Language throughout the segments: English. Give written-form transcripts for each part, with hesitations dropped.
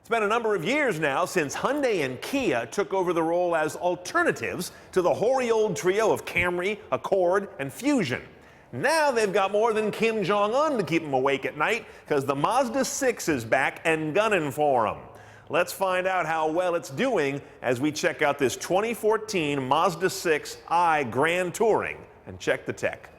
It's been a number of years now since Hyundai and Kia took over the role as alternatives to the hoary old trio of Camry, Accord, and Fusion. Now they've got more than Kim Jong-un to keep them awake at night, because the Mazda6 is back and gunning for them. Let's find out how well it's doing as we check out this 2014 Mazda 6i Grand Touring and check the tech.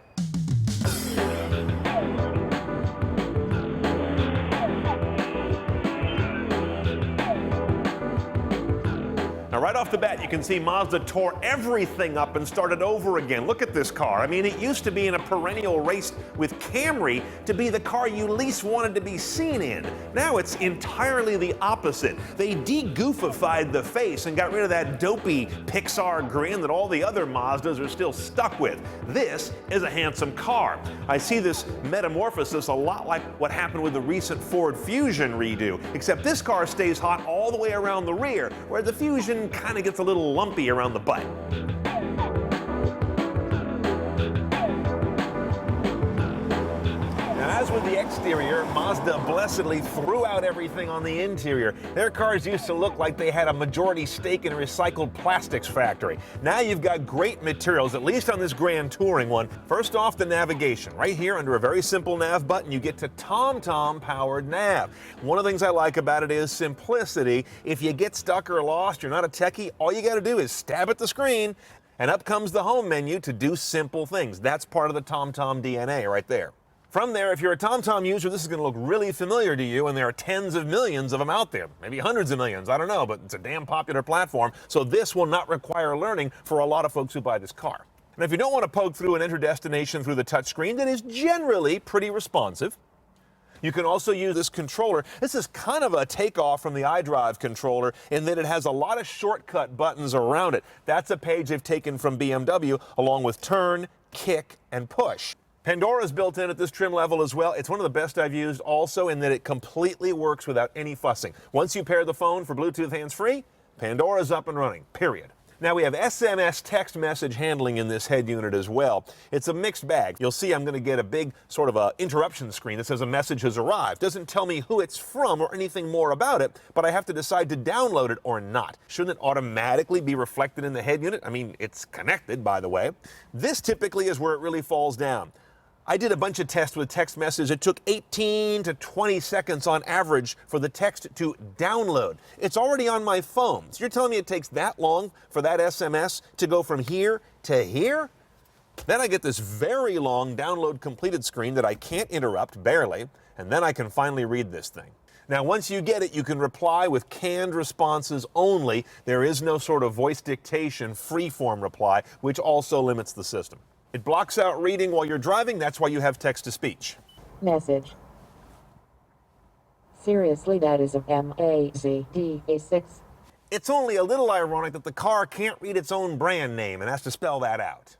Now, right off the bat, you can see Mazda tore everything up and started over again. Look at this car. I mean, it used to be in a perennial race with Camry to be the car you least wanted to be seen in. Now it's entirely the opposite. They de-goofified the face and got rid of that dopey Pixar grin that all the other Mazdas are still stuck with. This is a handsome car. I see this metamorphosis a lot like what happened with the recent Ford Fusion redo, except this car stays hot all the way around the rear, where the Fusion kind of gets a little lumpy around the butt. Now, as with the exterior, Mazda blessedly threw out everything on the interior. Their cars used to look like they had a majority stake in a recycled plastics factory. Now you've got great materials, at least on this Grand Touring one. First off, the navigation. Right here under a very simple nav button, you get to TomTom powered nav. One of the things I like about it is simplicity. If you get stuck or lost, you're not a techie, all you got to do is stab at the screen and up comes the home menu to do simple things. That's part of the TomTom DNA right there. From there, if you're a TomTom user, this is going to look really familiar to you, and there are tens of millions of them out there, maybe hundreds of millions, I don't know, but it's a damn popular platform, so this will not require learning for a lot of folks who buy this car. And if you don't want to poke through and enter destination through the touchscreen, that is generally pretty responsive. You can also use this controller. This is kind of a takeoff from the iDrive controller in that it has a lot of shortcut buttons around it. That's a page they've taken from BMW, along with turn, kick, and push. Pandora's built in at this trim level as well. It's one of the best I've used also in that it completely works without any fussing. Once you pair the phone for Bluetooth hands-free, Pandora's up and running, period. Now we have SMS text message handling in this head unit as well. It's a mixed bag. You'll see I'm going to get a big sort of a interruption screen that says a message has arrived. Doesn't tell me who it's from or anything more about it, but I have to decide to download it or not. Shouldn't it automatically be reflected in the head unit? I mean, it's connected, by the way. This typically is where it really falls down. I did a bunch of tests with text messages. It took 18 to 20 seconds on average for the text to download. It's already on my phone. So you're telling me it takes that long for that SMS to go from here to here? Then I get this very long download completed screen that I can't interrupt, barely, and then I can finally read this thing. Now, once you get it, you can reply with canned responses only. There is no sort of voice dictation, free-form reply, which also limits the system. It blocks out reading while you're driving. That's why you have text-to-speech. Message. Seriously, that is a Mazda6. It's only a little ironic that the car can't read its own brand name and has to spell that out.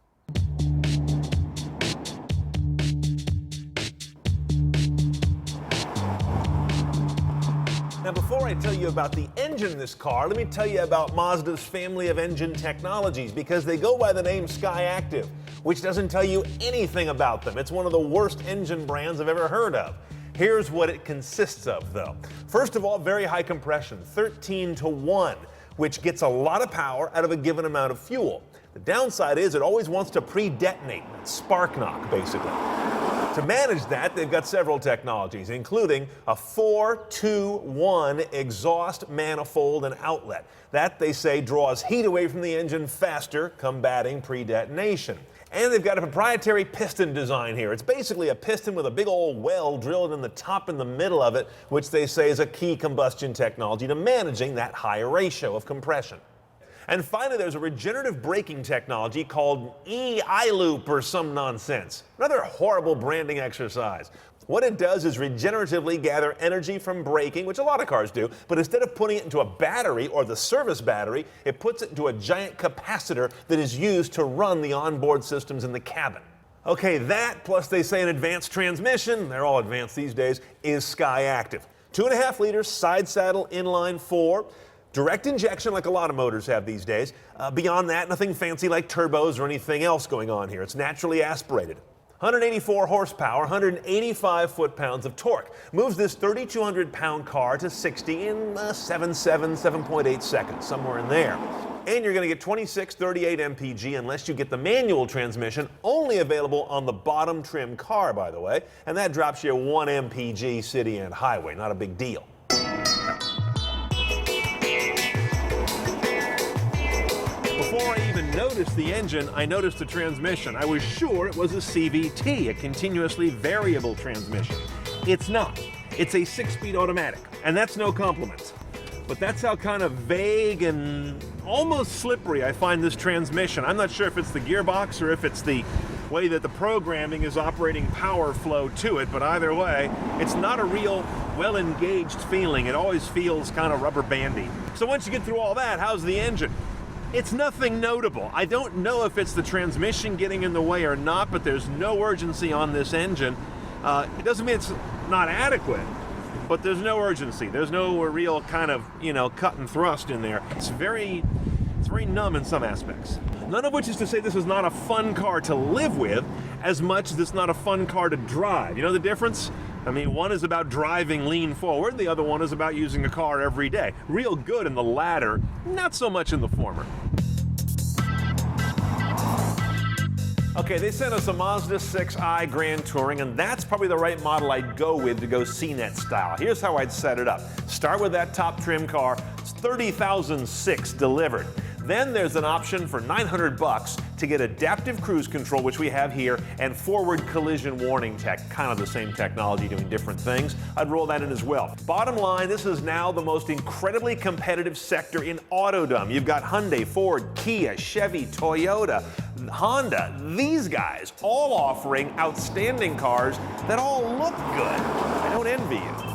Now, before I tell you about the engine in this car, let me tell you about Mazda's family of engine technologies, because they go by the name Skyactiv, which doesn't tell you anything about them. It's one of the worst engine brands I've ever heard of. Here's what it consists of, though. First of all, very high compression, 13-to-1, which gets a lot of power out of a given amount of fuel. The downside is it always wants to pre-detonate, spark knock, basically. To manage that, they've got several technologies, including a 4-2-1 exhaust manifold and outlet. That, they say, draws heat away from the engine faster, combating pre-detonation. And they've got a proprietary piston design here. It's basically a piston with a big old well drilled in the top and the middle of it, which they say is a key combustion technology to managing that high ratio of compression. And finally, there's a regenerative braking technology called ELOOP or some nonsense. Another horrible branding exercise. What it does is regeneratively gather energy from braking, which a lot of cars do, but instead of putting it into a battery or the service battery, it puts it into a giant capacitor that is used to run the onboard systems in the cabin. Okay, that, plus they say an advanced transmission, they're all advanced these days, is Skyactiv. 2.5 liters, side saddle, inline 4. Direct injection like a lot of motors have these days. Beyond that, nothing fancy like turbos or anything else going on here. It's naturally aspirated. 184 horsepower, 185 foot-pounds of torque. Moves this 3,200-pound car to 60 in 7.8 seconds, somewhere in there. And you're going to get 2638 mpg unless you get the manual transmission, only available on the bottom trim car, by the way. And that drops you 1 mpg city and highway, not a big deal. Before I even noticed the engine, I noticed the transmission. I was sure it was a CVT, a continuously variable transmission. It's not. It's a 6-speed automatic, and that's no compliment. But that's how kind of vague and almost slippery I find this transmission. I'm not sure if it's the gearbox or if it's the way that the programming is operating power flow to it, but either way, it's not a real well-engaged feeling. It always feels kind of rubber bandy. So once you get through all that, how's the engine? It's nothing notable. I don't know if it's the transmission getting in the way or not, but there's no urgency on this engine. It doesn't mean it's not adequate, but there's no urgency. There's no real kind of, cut and thrust in there. It's very numb in some aspects. None of which is to say this is not a fun car to live with as much as it's not a fun car to drive. You know the difference? I mean, one is about driving lean forward, the other one is about using a car every day. Real good in the latter, not so much in the former. Okay, they sent us a Mazda 6i Grand Touring, and that's probably the right model I'd go with to go CNET style. Here's how I'd set it up. Start with that top trim car. It's $30,006 delivered. Then there's an option for $900 to get adaptive cruise control, which we have here, and forward collision warning tech, kind of the same technology doing different things. I'd roll that in as well. Bottom line, this is now the most incredibly competitive sector in autodom. You've got Hyundai, Ford, Kia, Chevy, Toyota, Honda, these guys all offering outstanding cars that all look good. I don't envy you.